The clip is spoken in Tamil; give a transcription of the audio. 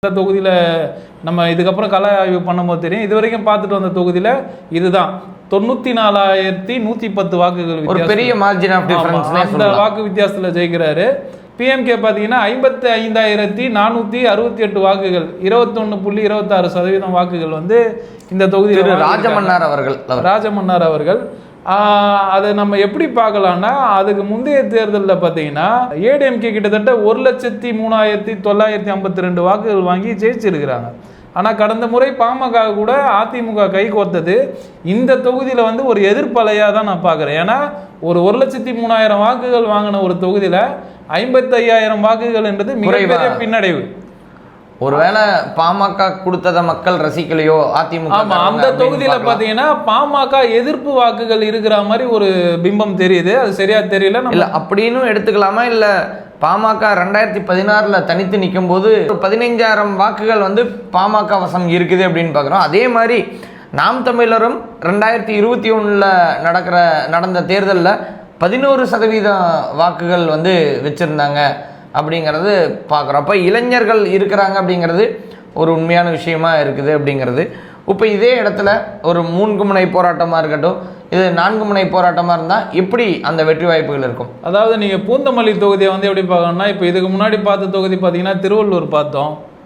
இந்த தொகுதியில் நம்ம இதுக்கப்புறம் கள ஆய்வு பண்ணும்போது தெரியும். இது வரைக்கும் பார்த்துட்டு வந்த தொகுதியில் இதுதான் 94,110 வாக்குகள், ஒரு பெரிய மார்ஜின் ஆஃப் டிஃபரன்ஸ். அந்த வாக்கு வித்தியாசத்தில் ஜெயிக்கிறாரு. பிஎம்கே பார்த்தீங்கன்னா 55,468 வாக்குகள், 21.26% வாக்குகள் வந்து இந்த தொகுதியில் ராஜமன்னார் அவர்கள். அதை நம்ம எப்படி பார்க்கலாம்னா, அதுக்கு முந்தைய தேர்தலில் பார்த்தீங்கன்னா ஏடிஎம்கே கிட்டத்தட்ட 1,03,952 வாக்குகள் வாங்கி ஜெயிச்சிருக்கிறாங்க. ஆனால் கடந்த முறை பாமக கூட அதிமுக கை கோர்த்தது இந்த தொகுதியில் வந்து ஒரு எதிர்ப்பலையாக தான் நான் பார்க்குறேன். ஏன்னா ஒரு 1,03,000 வாக்குகள் வாங்கின ஒரு தொகுதியில் 55,000 வாக்குகள் என்றது மிகப்பெரிய பின்னடைவு. ஒருவேளை பாமக கொடுத்தத மக்கள் ரசிக்கலையோ அதிமுக. அந்த தொகுதியில பாத்தீங்கன்னா பாமக எதிர்ப்பு வாக்குகள் இருக்கிற மாதிரி ஒரு பிம்பம் தெரியுது. அது சரியா தெரியல. இல்ல அப்படின்னு எடுத்துக்கலாமா? இல்ல பாமக 2016 தனித்து நிற்கும் போது 15,000 வாக்குகள் வந்து பாமக வசம் இருக்குது அப்படின்னு பார்க்குறோம். அதே மாதிரி நாம் தமிழரும் 2021 நடந்த தேர்தலில் 11% வாக்குகள் வந்து வச்சிருந்தாங்க அப்படிங்கிறது பார்க்குறோம். அப்போ இளைஞர்கள் இருக்கிறாங்க அப்படிங்கிறது ஒரு உண்மையான விஷயமா இருக்குது அப்படிங்கிறது. இப்போ இதே இடத்துல ஒரு 3 முனை போராட்டமாக இருக்கட்டும், இது 4 முனை போராட்டமாக இருந்தால் எப்படி அந்த வெற்றி வாய்ப்புகள் இருக்கும்? அதாவது நீங்கள் பூந்தமல்லி தொகுதியை வந்து எப்படி பார்க்கணும்னா, இப்போ இதுக்கு முன்னாடி பார்த்த தொகுதி பார்த்தீங்கன்னா திருவள்ளூர் பார்த்தோம்.